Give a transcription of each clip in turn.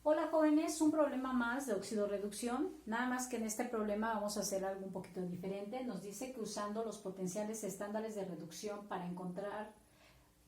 Hola jóvenes, un problema más de oxidorreducción, nada más que en este problema vamos a hacer algo un poquito diferente. Nos dice que usando los potenciales estándares de reducción para encontrar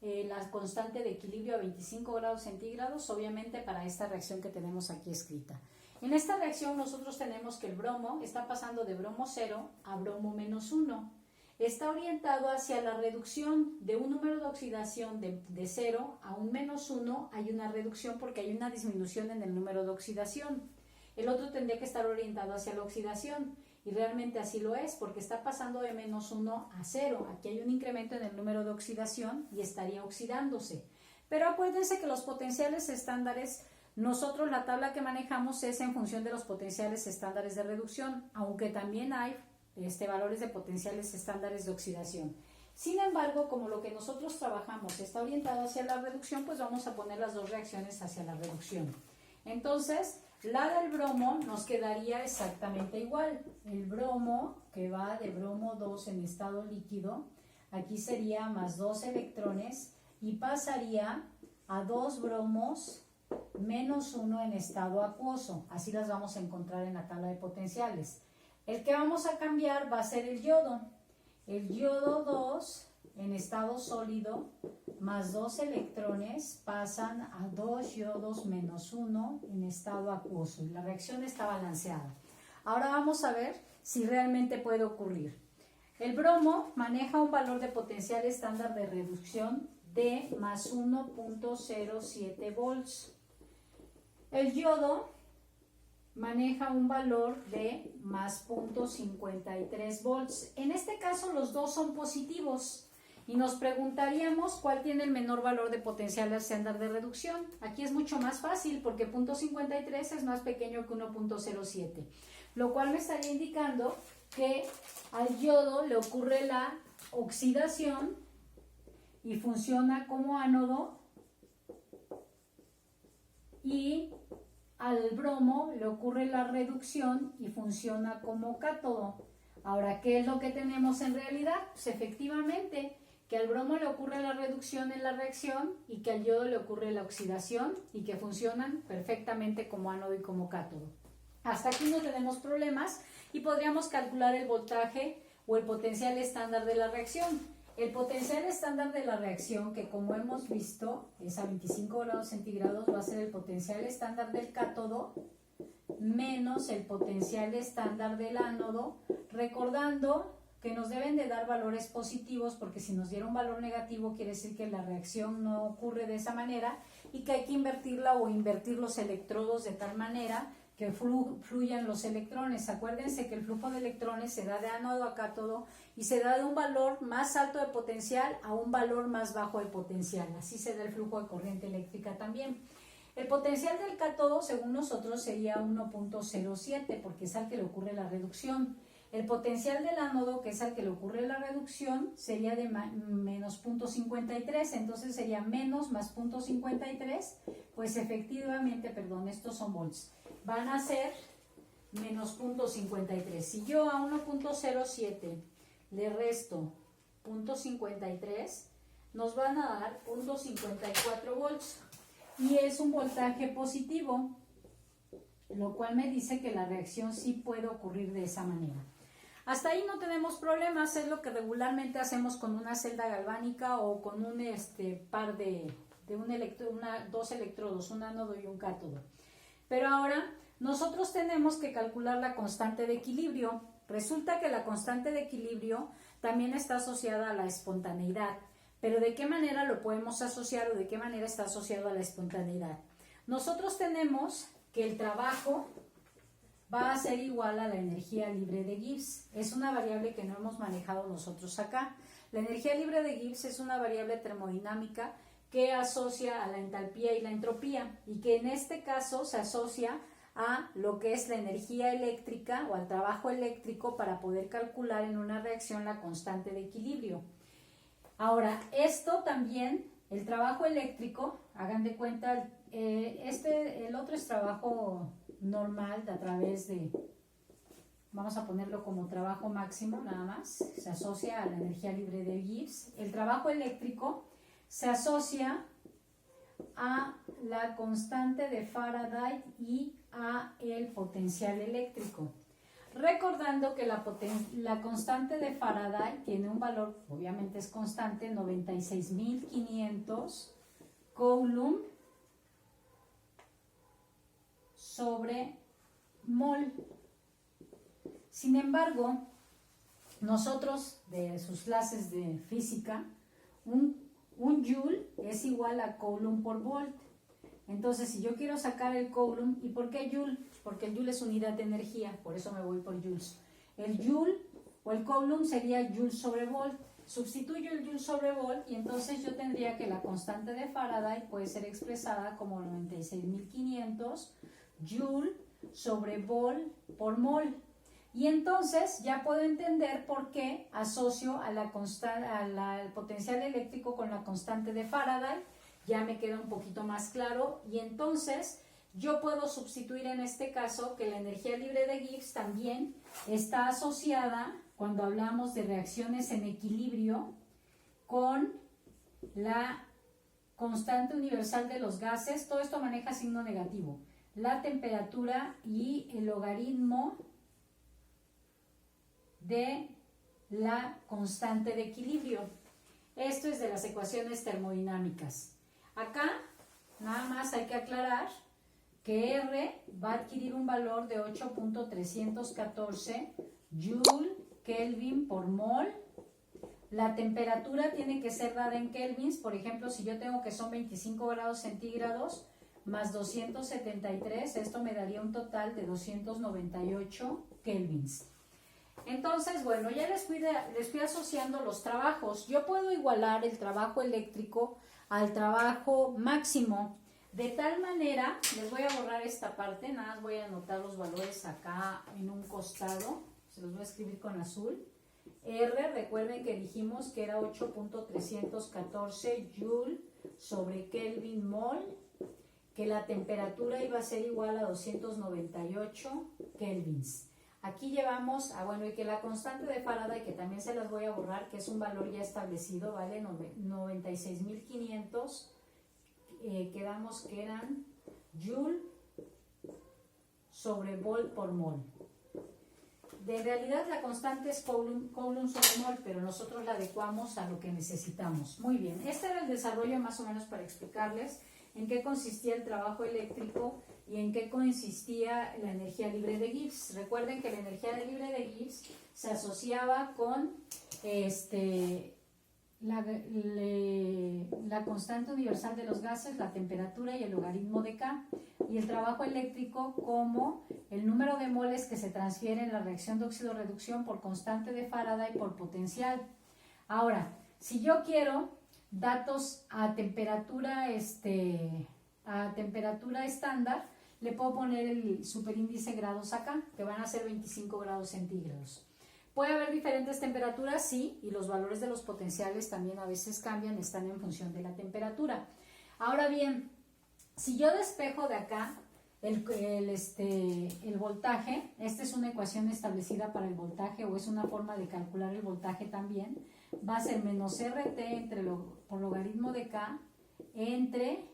la constante de equilibrio a 25 grados centígrados, obviamente para esta reacción que tenemos aquí escrita. En esta reacción nosotros tenemos que el bromo está pasando de bromo 0 a bromo menos 1. Está orientado hacia la reducción de un número de oxidación de 0 a un menos 1, hay una reducción porque hay una disminución en el número de oxidación. El otro tendría que estar orientado hacia la oxidación y realmente así lo es porque está pasando de menos 1 a 0. Aquí hay un incremento en el número de oxidación y estaría oxidándose. Pero acuérdense que los potenciales estándares, nosotros la tabla que manejamos es en función de los potenciales estándares de reducción, aunque también hay valores de potenciales estándares de oxidación. Sin embargo, como lo que nosotros trabajamos está orientado hacia la reducción, pues vamos a poner las dos reacciones hacia la reducción. Entonces, la del bromo nos quedaría exactamente igual. El bromo, que va de bromo 2 en estado líquido, aquí sería más 2 electrones y pasaría a 2 bromos menos 1 en estado acuoso. Así las vamos a encontrar en la tabla de potenciales. El que vamos a cambiar va a ser el yodo. El yodo 2 en estado sólido más 2 electrones pasan a 2 yodos menos 1 en estado acuoso y la reacción está balanceada. Ahora vamos a ver si realmente puede ocurrir. El bromo maneja un valor de potencial estándar de reducción de más 1.07 volts. El yodo maneja un valor de más 0.53 volts. En este caso los dos son positivos y nos preguntaríamos cuál tiene el menor valor de potencial estándar de reducción. Aquí es mucho más fácil porque 0.53 es más pequeño que 1.07, lo cual me estaría indicando que al yodo le ocurre la oxidación y funciona como ánodo y al bromo le ocurre la reducción y funciona como cátodo. Ahora, ¿qué es lo que tenemos en realidad? Pues efectivamente, que al bromo le ocurre la reducción en la reacción y que al yodo le ocurre la oxidación y que funcionan perfectamente como ánodo y como cátodo. Hasta aquí no tenemos problemas y podríamos calcular el voltaje o el potencial estándar de la reacción. El potencial estándar de la reacción, que como hemos visto es a 25 grados centígrados, va a ser el potencial estándar del cátodo menos el potencial estándar del ánodo, recordando que nos deben de dar valores positivos porque si nos diera un valor negativo quiere decir que la reacción no ocurre de esa manera y que hay que invertirla o invertir los electrodos de tal manera que fluyan los electrones. Acuérdense que el flujo de electrones se da de ánodo a cátodo y se da de un valor más alto de potencial a un valor más bajo de potencial. Así se da el flujo de corriente eléctrica también. El potencial del cátodo, según nosotros, sería 1.07 porque es al que le ocurre la reducción. El potencial del ánodo, que es al que le ocurre la reducción, sería de menos 0.53, entonces sería menos más 0.53, pues efectivamente, perdón, estos son volts, van a ser menos 0.53. Si yo a 1.07 le resto 0.53, nos van a dar 0.54 volts y es un voltaje positivo, lo cual me dice que la reacción sí puede ocurrir de esa manera. Hasta ahí no tenemos problemas, es lo que regularmente hacemos con una celda galvánica o con un par de dos electrodos, un ánodo y un cátodo. Pero ahora nosotros tenemos que calcular la constante de equilibrio. Resulta que la constante de equilibrio también está asociada a la espontaneidad. Pero ¿de qué manera lo podemos asociar o de qué manera está asociado a la espontaneidad? Nosotros tenemos que el trabajo va a ser igual a la energía libre de Gibbs. Es una variable que no hemos manejado nosotros acá. La energía libre de Gibbs es una variable termodinámica que asocia a la entalpía y la entropía y que en este caso se asocia a lo que es la energía eléctrica o al trabajo eléctrico para poder calcular en una reacción la constante de equilibrio. Ahora, esto también, el trabajo eléctrico, hagan de cuenta, el otro es trabajo normal a través de, vamos a ponerlo como trabajo máximo nada más, se asocia a la energía libre de Gibbs. El trabajo eléctrico se asocia a la constante de Faraday y a el potencial eléctrico. Recordando que la constante de Faraday tiene un valor, obviamente es constante, 96.500 Coulomb sobre mol. Sin embargo, nosotros de sus clases de física, un joule es igual a Coulomb por volt. Entonces, si yo quiero sacar el Coulomb, ¿y por qué joule? Porque el joule es unidad de energía, por eso me voy por joules. El joule o el Coulomb sería joule sobre volt. Sustituyo el joule sobre volt y entonces yo tendría que la constante de Faraday puede ser expresada como 96.500 joule sobre volt por mol. Y entonces ya puedo entender por qué asocio a al potencial eléctrico con la constante de Faraday. Ya me queda un poquito más claro. Y entonces yo puedo sustituir en este caso que la energía libre de Gibbs también está asociada, cuando hablamos de reacciones en equilibrio, con la constante universal de los gases. Todo esto maneja signo negativo. La temperatura y el logaritmo de la constante de equilibrio. Esto es de las ecuaciones termodinámicas. Acá nada más hay que aclarar que R va a adquirir un valor de 8.314 Joule Kelvin por mol. La temperatura tiene que ser dada en kelvins. Por ejemplo, si yo tengo que son 25 grados centígrados más 273, esto me daría un total de 298 kelvins. Entonces, bueno, ya les fui asociando los trabajos. Yo puedo igualar el trabajo eléctrico al trabajo máximo. De tal manera, les voy a borrar esta parte, nada más voy a anotar los valores acá en un costado. Se los voy a escribir con azul. R, recuerden que dijimos que era 8.314 Joule sobre Kelvin mol, que la temperatura iba a ser igual a 298 kelvins. Aquí llevamos, bueno, y que la constante de Faraday, que también se las voy a borrar, que es un valor ya establecido, ¿vale? 96.500, quedamos que eran Joule sobre volt por mol. De realidad la constante es Coulomb sobre mol, pero nosotros la adecuamos a lo que necesitamos. Muy bien, este era el desarrollo más o menos para explicarles en qué consistía el trabajo eléctrico y en qué consistía la energía libre de Gibbs. Recuerden que la energía libre de Gibbs se asociaba con la constante universal de los gases, la temperatura y el logaritmo de K, y el trabajo eléctrico como el número de moles que se transfiere en la reacción de óxido-reducción por constante de Faraday por potencial. Ahora, si yo quiero datos a temperatura estándar, le puedo poner el superíndice grados acá, que van a ser 25 grados centígrados. ¿Puede haber diferentes temperaturas? Sí, y los valores de los potenciales también a veces cambian, están en función de la temperatura. Ahora bien, si yo despejo de acá el voltaje, esta es una ecuación establecida para el voltaje, o es una forma de calcular el voltaje también, va a ser menos RT por logaritmo de K entre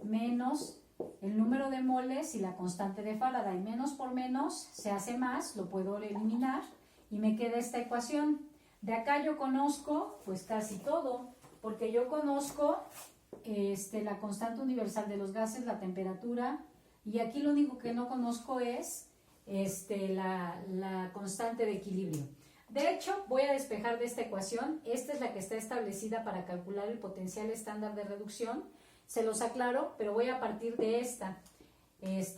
menos el número de moles y la constante de Faraday. Menos por menos se hace más, lo puedo eliminar y me queda esta ecuación. De acá yo conozco pues casi todo, porque yo conozco la constante universal de los gases, la temperatura, y aquí lo único que no conozco es la constante de equilibrio. De hecho, voy a despejar de esta ecuación. Esta es la que está establecida para calcular el potencial estándar de reducción. Se los aclaro, pero voy a partir de esta.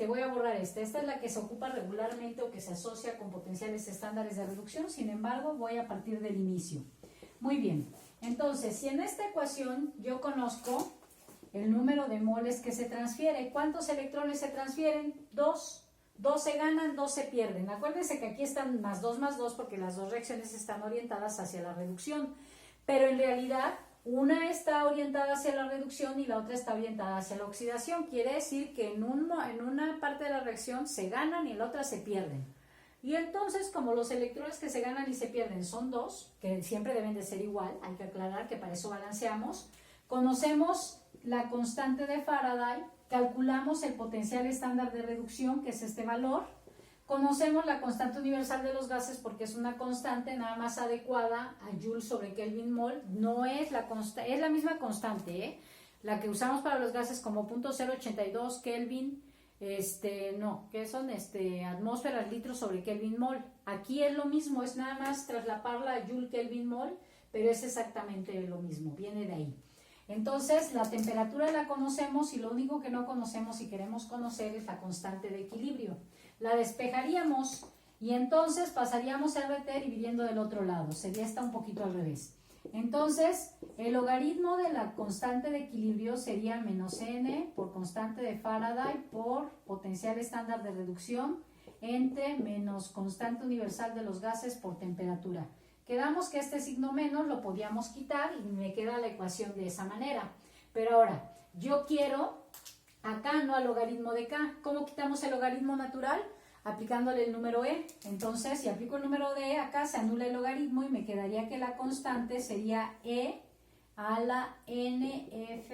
Voy a borrar esta. Esta es la que se ocupa regularmente o que se asocia con potenciales estándares de reducción. Sin embargo, voy a partir del inicio. Muy bien. Entonces, si en esta ecuación yo conozco el número de moles que se transfiere, ¿cuántos electrones se transfieren? 2. 2 se ganan, 2 se pierden. Acuérdense que aquí están más 2 porque las dos reacciones están orientadas hacia la reducción. Pero en realidad, una está orientada hacia la reducción y la otra está orientada hacia la oxidación. Quiere decir que en una parte de la reacción se ganan y en la otra se pierden. Y entonces, como los electrones que se ganan y se pierden son 2, que siempre deben de ser igual, hay que aclarar que para eso balanceamos, conocemos la constante de Faraday, calculamos el potencial estándar de reducción, que es este valor. Conocemos la constante universal de los gases porque es una constante nada más adecuada a Joule sobre Kelvin mol. No es la constante, es la misma constante, ¿eh? La que usamos para los gases como .082 Kelvin, no, que son atmósferas litros sobre Kelvin mol. Aquí es lo mismo, es nada más traslaparla a Joule Kelvin mol, pero es exactamente lo mismo, viene de ahí. Entonces, la temperatura la conocemos y lo único que no conocemos y queremos conocer es la constante de equilibrio. La despejaríamos y entonces pasaríamos a RT dividiendo del otro lado. Sería esta un poquito al revés. Entonces, el logaritmo de la constante de equilibrio sería menos n por constante de Faraday por potencial estándar de reducción entre menos constante universal de los gases por temperatura. Quedamos que este signo menos lo podíamos quitar y me queda la ecuación de esa manera. Pero ahora, yo quiero acá, no al logaritmo de K. ¿Cómo quitamos el logaritmo natural? Aplicándole el número e. Entonces, si aplico el número de e acá, se anula el logaritmo y me quedaría que la constante sería e a la nf,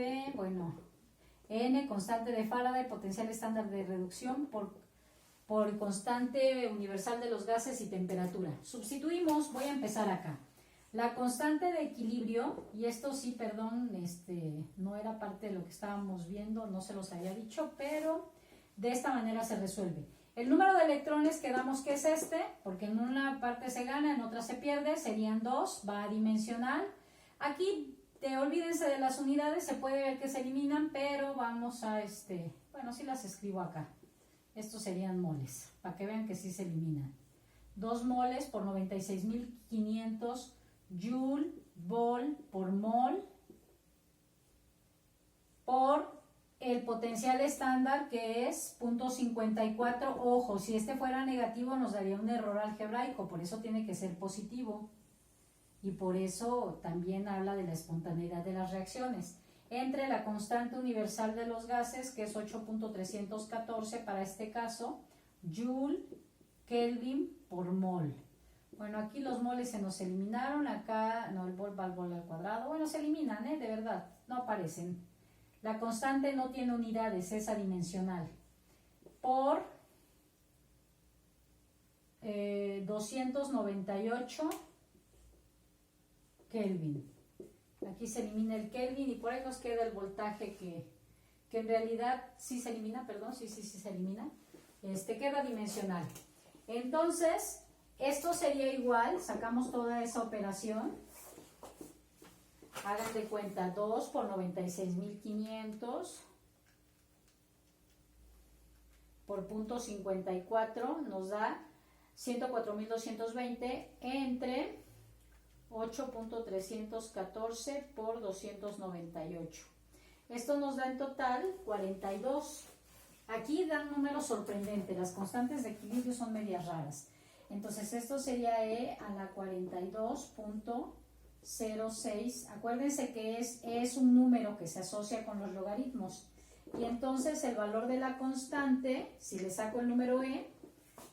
n constante de Faraday, potencial estándar de reducción por constante universal de los gases y temperatura. Sustituimos, voy a empezar acá. La constante de equilibrio, y esto sí, perdón, no era parte de lo que estábamos viendo, no se los había dicho, pero de esta manera se resuelve. El número de electrones quedamos que es porque en una parte se gana, en otra se pierde, serían 2, va adimensional. Aquí, olvídense de las unidades, se puede ver que se eliminan, pero vamos a, bueno, sí las escribo acá. Estos serían moles, para que vean que sí se eliminan. 2 moles por 96.500 Joule, Vol por mol, por el potencial estándar que es 0.54. Ojo, si fuera negativo nos daría un error algebraico, por eso tiene que ser positivo. Y por eso también habla de la espontaneidad de las reacciones. Entre la constante universal de los gases, que es 8.314 para este caso, Joule, Kelvin por mol. Bueno, aquí los moles se nos eliminaron, acá, no, el vol va al vol al cuadrado. Bueno, se eliminan, de verdad, no aparecen. La constante no tiene unidades, es adimensional. Por 298 Kelvin. Aquí se elimina el Kelvin y por ahí nos queda el voltaje que en realidad sí se elimina, perdón, sí se elimina. Queda dimensional. Entonces, esto sería igual, sacamos toda esa operación. Hagan de cuenta, 2 por 96.500 por 0.54 nos da 104.220 entre 8.314 por 298. Esto nos da en total 42. Aquí dan números sorprendentes, las constantes de equilibrio son medias raras. Entonces esto sería e a la 42.06. Acuérdense que es un número que se asocia con los logaritmos. Y entonces el valor de la constante, si le saco el número e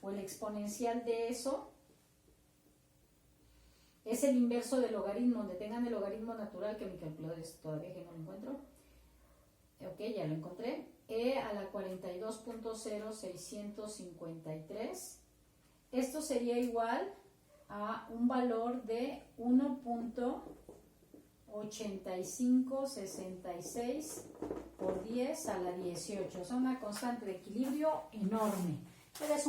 o el exponencial de eso, es el inverso del logaritmo, donde tengan el logaritmo natural, que mi calculador es todavía que no lo encuentro. Ok, ya lo encontré. E a la 42.0653. Esto sería igual a un valor de 1.8566 por 10 a la 18. Es una constante de equilibrio enorme, pero es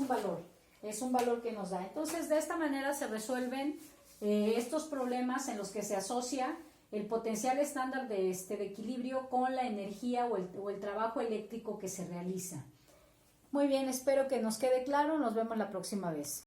un valor que nos da. Entonces, de esta manera se resuelven estos problemas en los que se asocia el potencial estándar de equilibrio con la energía o el trabajo eléctrico que se realiza. Muy bien, espero que nos quede claro. Nos vemos la próxima vez.